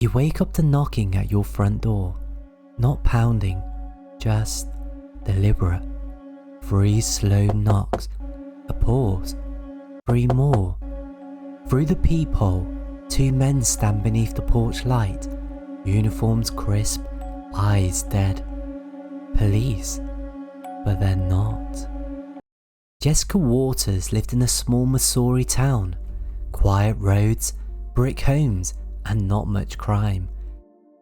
You wake up to knocking at your front door. Not pounding, just deliberate. 3 slow knocks, a pause, 3 more. Through the peephole, 2 men stand beneath the porch light, uniforms crisp, eyes dead. Police, but they're not. Jessica Waters lived in a small Missouri town. Quiet roads, brick homes, and not much crime.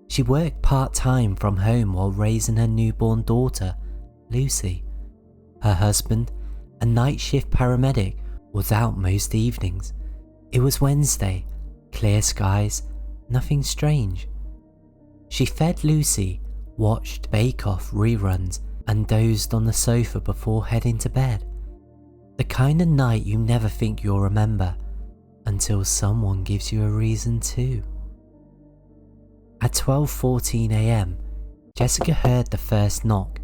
She worked part-time from home while raising her newborn daughter, Lucy. Her husband, a night shift paramedic, was out most evenings. It was Wednesday, clear skies, nothing strange. She fed Lucy, watched Bake Off reruns, and dozed on the sofa before heading to bed. The kind of night you never think you'll remember, until someone gives you a reason to. At 12:14 a.m, Jessica heard the first knock.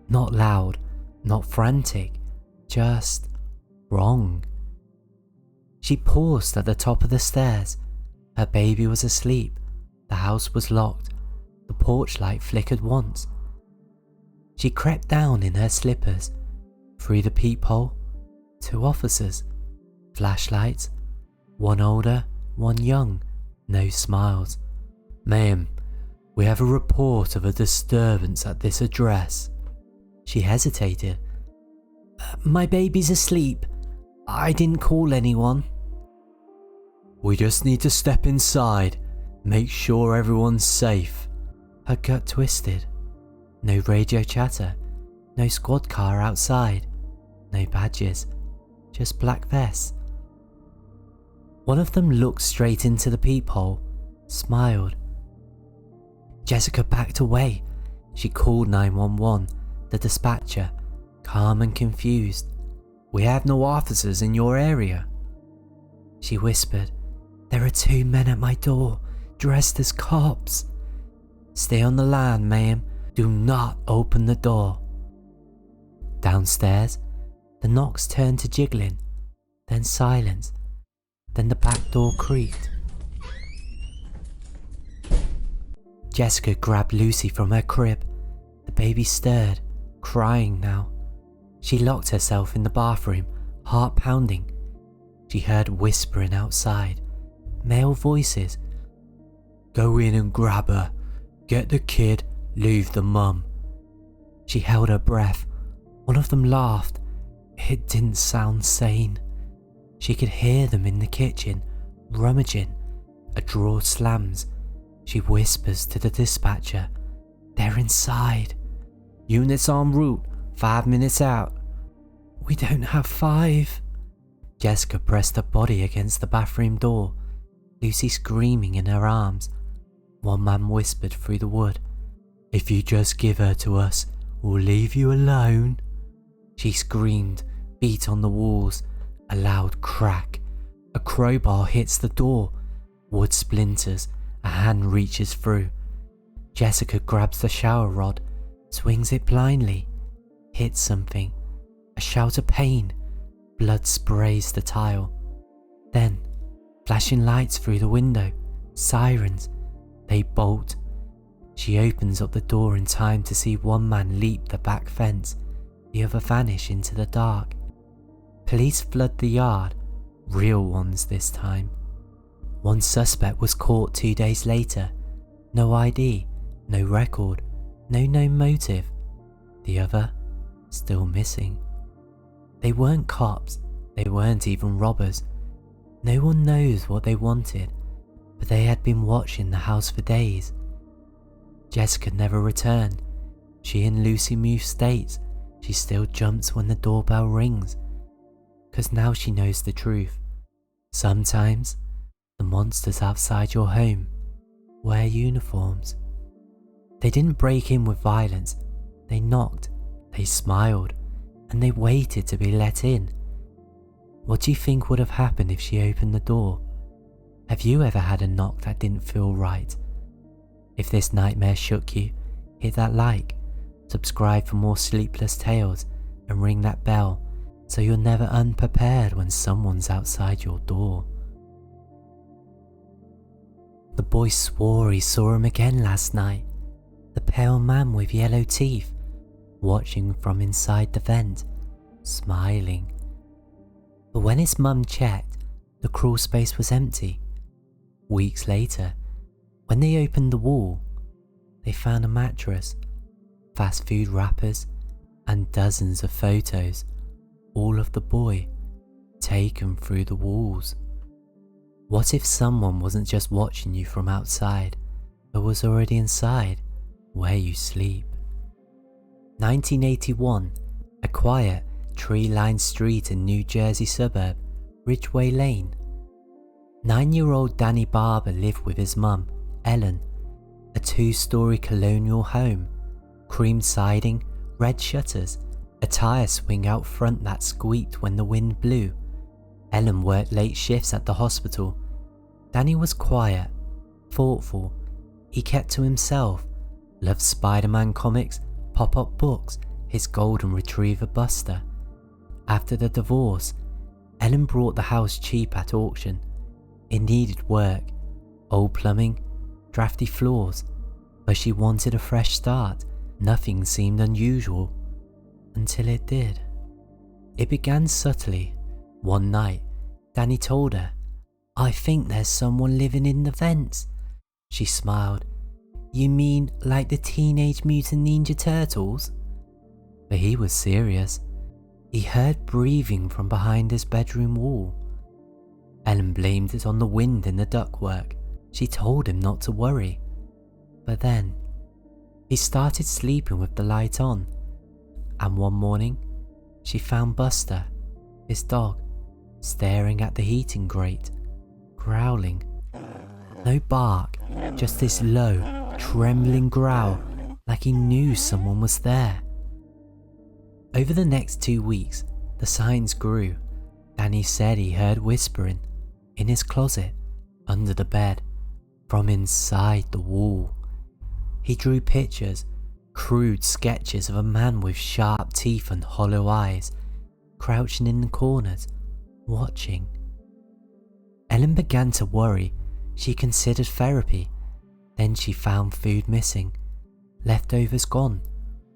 Not loud, not frantic, just wrong. She paused at the top of the stairs. Her baby was asleep, the house was locked, the porch light flickered once. She crept down in her slippers. Through the peephole, 2 officers, flashlights, one older, one young, no smiles. "Ma'am, we have a report of a disturbance at this address." She hesitated. My baby's asleep. I didn't call anyone." "We just need to step inside, make sure everyone's safe." Her gut twisted. No radio chatter, no squad car outside, no badges, just black vests. One of them looked straight into the peephole, smiled. Jessica backed away. She called 911, the dispatcher, calm and confused. "We have no officers in your area." She whispered, "There are 2 men at my door, dressed as cops." "Stay on the line, ma'am. Do not open the door." Downstairs, the knocks turned to jiggling, then silence, then the back door creaked. Jessica grabbed Lucy from her crib. The baby stirred, crying now. She locked herself in the bathroom, heart pounding. She heard whispering outside, male voices. "Go in and grab her. Get the kid, leave the mum." She held her breath. One of them laughed. It didn't sound sane. She could hear them in the kitchen, rummaging. A drawer slams. She whispers to the dispatcher, "They're inside." "Units en route, 5 minutes out." "We don't have 5. Jessica pressed her body against the bathroom door, Lucy screaming in her arms. One man whispered through the wood, "If you just give her to us, we'll leave you alone." She screamed, beat on the walls, a loud crack. A crowbar hits the door, wood splinters, a hand reaches through. Jessica grabs the shower rod, swings it blindly, hits something. A shout of pain, blood sprays the tile. Then, flashing lights through the window, sirens, they bolt. She opens up the door in time to see one man leap the back fence, the other vanish into the dark. Police flood the yard, real ones this time. One suspect was caught 2 days later. No ID, no record, no known motive. The other, still missing. They weren't cops, they weren't even robbers. No one knows what they wanted, but they had been watching the house for days. Jessica never returned. She and Lucy moved states. She still jumps when the doorbell rings. 'Cause now she knows the truth. Sometimes, the monsters outside your home wear uniforms. They didn't break in with violence. They knocked, they smiled, and they waited to be let in. What do you think would have happened if she opened the door? Have you ever had a knock that didn't feel right? If this nightmare shook you, hit that like, subscribe for more sleepless tales, and ring that bell so you're never unprepared when someone's outside your door. The boy swore he saw him again last night, the pale man with yellow teeth, watching from inside the vent, smiling. But when his mum checked, the crawl space was empty. Weeks later, when they opened the wall, they found a mattress, fast food wrappers, and dozens of photos, all of the boy, taken through the walls. What if someone wasn't just watching you from outside, but was already inside, where you sleep? 1981, a quiet, tree-lined street in New Jersey suburb, Ridgeway Lane. 9-year-old Danny Barber lived with his mum, Ellen, a 2-story colonial home, cream siding, red shutters, a tire swing out front that squeaked when the wind blew. Ellen worked late shifts at the hospital. Danny was quiet, thoughtful. He kept to himself, loved Spider-Man comics, pop-up books, his golden retriever Buster. After the divorce, Ellen bought the house cheap at auction. It needed work, old plumbing, drafty floors, but she wanted a fresh start. Nothing seemed unusual, until it did. It began subtly. One night, Danny told her, "I think there's someone living in the vents." She smiled. "You mean like the Teenage Mutant Ninja Turtles?" But he was serious. He heard breathing from behind his bedroom wall. Ellen blamed it on the wind in the ductwork. She told him not to worry. But then, he started sleeping with the light on. And one morning, she found Buster, his dog, staring at the heating grate, growling. No bark, just this low, trembling growl, like he knew someone was there. Over the next 2 weeks, the signs grew. Danny said he heard whispering, in his closet, under the bed, from inside the wall. He drew pictures, crude sketches of a man with sharp teeth and hollow eyes, crouching in the corners, watching. Ellen began to worry. She considered therapy. Then she found food missing, leftovers gone,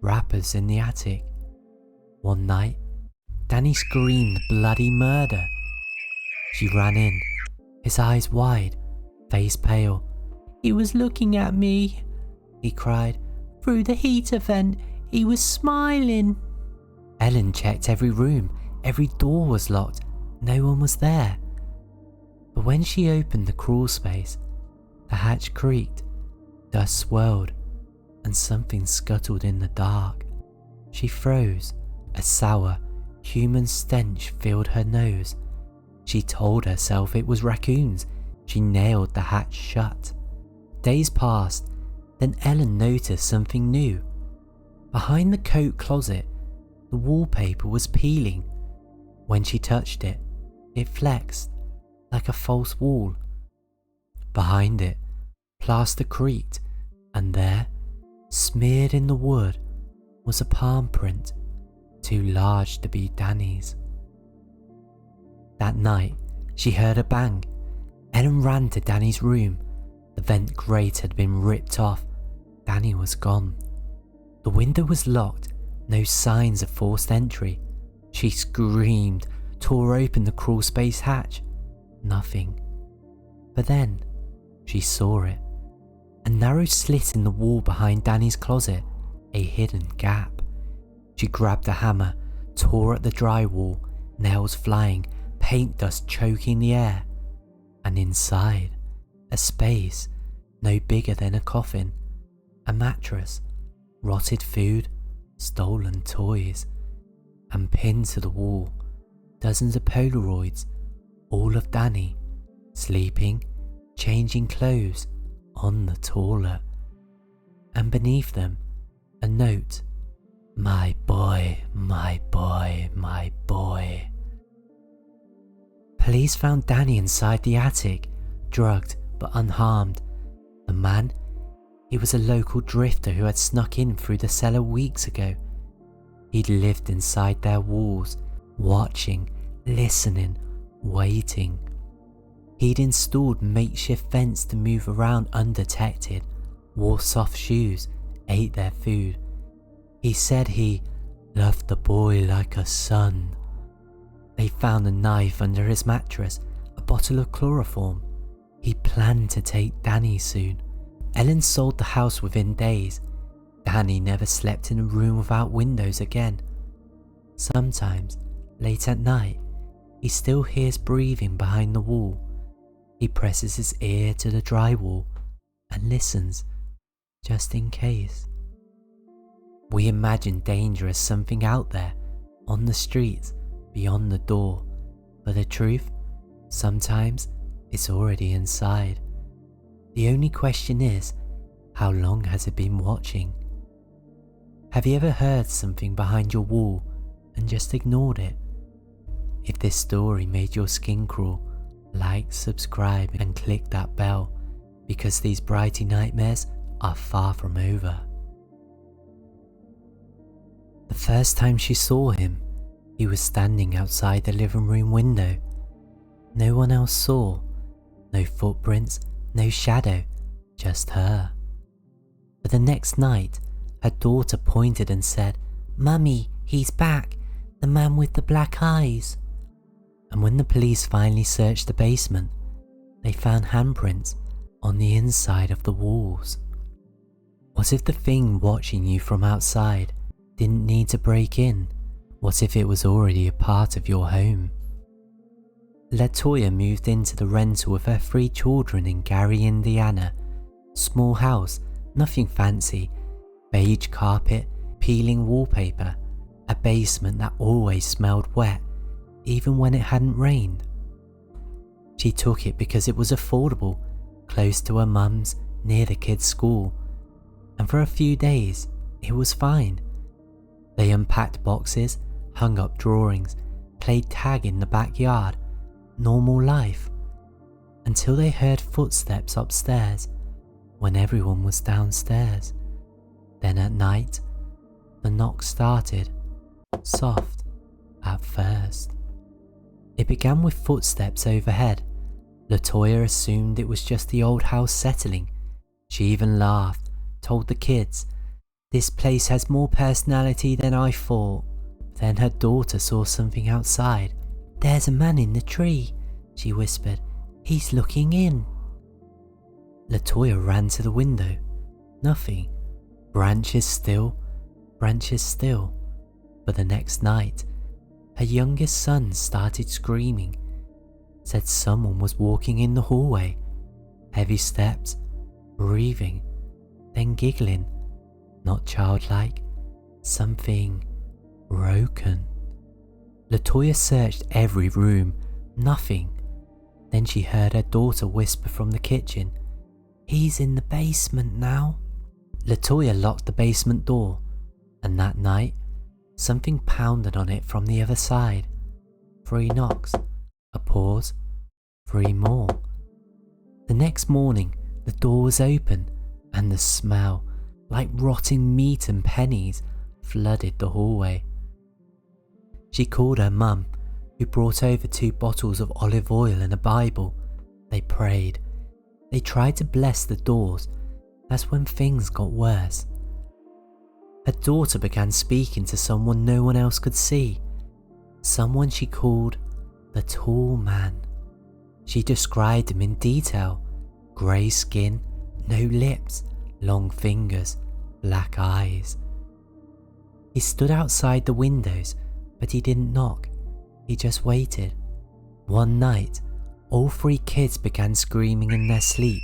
wrappers in the attic. One night, Danny screamed bloody murder. She ran in, his eyes wide, face pale. "He was looking at me," he cried. "Through the heater vent, he was smiling." Ellen checked every room. Every door was locked. No one was there. But when she opened the crawl space, the hatch creaked, dust swirled, and something scuttled in the dark. She froze. A sour, human stench filled her nose. She told herself it was raccoons. She nailed the hatch shut. Days passed. Then Ellen noticed something new. Behind the coat closet, the wallpaper was peeling. When she touched it, it flexed like a false wall. Behind it, plaster creaked, and there, smeared in the wood, was a palm print, too large to be Danny's. That night, she heard a bang. Ellen ran to Danny's room. The vent grate had been ripped off. Danny was gone. The window was locked, no signs of forced entry. She screamed, tore open the crawl space hatch. Nothing. But then, she saw it. A narrow slit in the wall behind Danny's closet, a hidden gap. She grabbed a hammer, tore at the drywall, nails flying, paint dust choking the air. And inside, a space no bigger than a coffin, a mattress, rotted food, stolen toys, and pinned to the wall, dozens of Polaroids, all of Danny, sleeping, changing clothes, on the toilet. And beneath them, a note, "My boy, my boy, my boy." Police found Danny inside the attic, drugged but unharmed. The man, he was a local drifter who had snuck in through the cellar weeks ago. He'd lived inside their walls, watching, listening, waiting. He'd installed makeshift vents to move around undetected, wore soft shoes, ate their food. He said he loved the boy like a son. They found a knife under his mattress, a bottle of chloroform. He planned to take Danny soon. Ellen sold the house within days. Danny never slept in a room without windows again. Sometimes, late at night, he still hears breathing behind the wall. He presses his ear to the drywall and listens, just in case. We imagine danger as something out there, on the streets, beyond the door, but the truth, sometimes it's already inside. The only question is, how long has it been watching? Have you ever heard something behind your wall and just ignored it? If this story made your skin crawl, like, subscribe and click that bell, because these Brighty nightmares are far from over. The first time she saw him, he was standing outside the living room window. No one else saw, no footprints, no shadow, just her. But the next night, her daughter pointed and said, "Mummy, he's back, the man with the black eyes." And when the police finally searched the basement, they found handprints on the inside of the walls. What if the thing watching you from outside didn't need to break in? What if it was already a part of your home? LaToya moved into the rental with her 3 children in Gary, Indiana. Small house, nothing fancy, beige carpet, peeling wallpaper, a basement that always smelled wet, even when it hadn't rained. She took it because it was affordable, close to her mum's, near the kids' school, and for a few days it was fine. They unpacked boxes, hung up drawings, played tag in the backyard, normal life, until they heard footsteps upstairs when everyone was downstairs. Then at night, the knock started, soft at first. It began with footsteps overhead. LaToya assumed it was just the old house settling. She even laughed, told the kids, "This place has more personality than I thought." Then her daughter saw something outside. "There's a man in the tree," she whispered. "He's looking in." LaToya ran to the window. Nothing. Branches still. But the next night, her youngest son started screaming. Said someone was walking in the hallway. Heavy steps, breathing, then giggling. Not childlike, something broken. LaToya searched every room, nothing. Then she heard her daughter whisper from the kitchen, "He's in the basement now." LaToya locked the basement door, and that night, something pounded on it from the other side. 3 knocks, a pause, 3 more. The next morning, the door was open, and the smell, like rotting meat and pennies, flooded the hallway. She called her mum, who brought over 2 bottles of olive oil and a Bible. They prayed. They tried to bless the doors. That's when things got worse. Her daughter began speaking to someone no one else could see. Someone she called the tall man. She described him in detail. Grey skin, no lips, long fingers, black eyes. He stood outside the windows, but he didn't knock. He just waited. One night, all 3 kids began screaming in their sleep.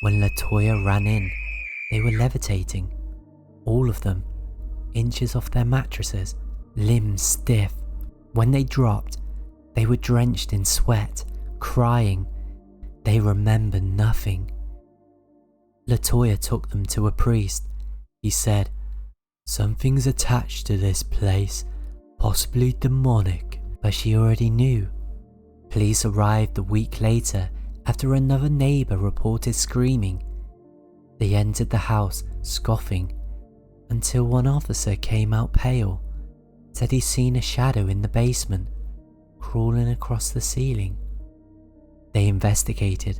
When LaToya ran in, they were levitating. All of them, inches off their mattresses, limbs stiff. When they dropped, they were drenched in sweat, crying. They remembered nothing. LaToya took them to a priest. He said, "Something's attached to this place, possibly demonic," but she already knew. Police arrived a week later after another neighbour reported screaming. They entered the house, scoffing, until one officer came out pale, said he'd seen a shadow in the basement, crawling across the ceiling. They investigated,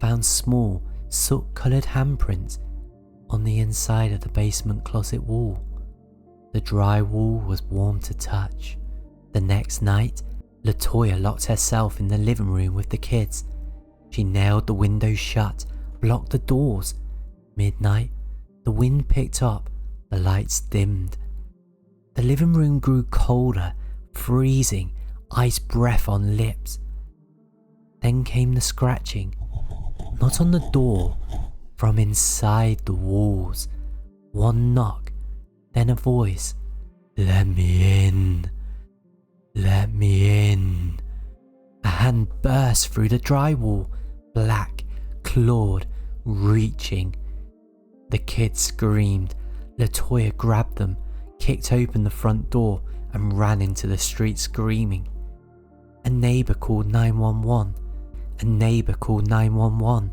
found small, soot-coloured handprints on the inside of the basement closet wall. The drywall was warm to touch. The next night, LaToya locked herself in the living room with the kids. She nailed the windows shut, blocked the doors. Midnight, the wind picked up, the lights dimmed. The living room grew colder, freezing, ice breath on lips. Then came the scratching, not on the door, from inside the walls. One knock, then a voice. "Let me in. Let me in." A hand burst through the drywall, black, clawed, reaching. The kids screamed. LaToya grabbed them, kicked open the front door and ran into the street screaming. A neighbour called 911. A neighbour called 911.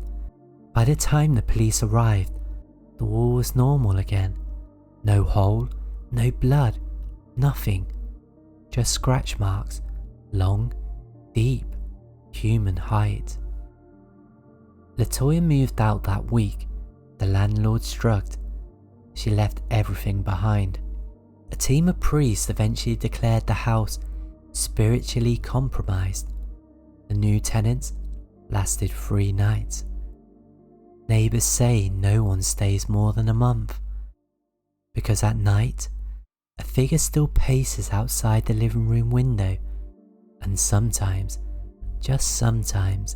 By the time the police arrived, the wall was normal again. No hole, no blood, nothing. Just scratch marks, long, deep, human height. LaToya moved out that week. The landlord shrugged. She left everything behind. A team of priests eventually declared the house spiritually compromised. The new tenants lasted 3 nights. Neighbours say no one stays more than a month, because at night, a figure still paces outside the living room window, and sometimes, just sometimes,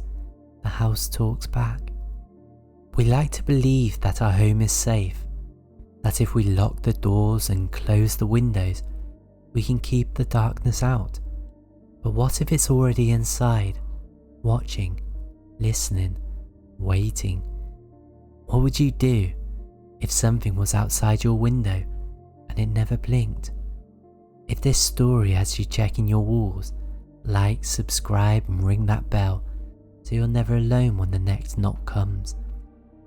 the house talks back. We like to believe that our home is safe, that if we lock the doors and close the windows, we can keep the darkness out. But what if it's already inside, watching, listening, waiting? What would you do if something was outside your window and it never blinked? If this story has you checking your walls, like, subscribe and ring that bell so you're never alone when the next knock comes.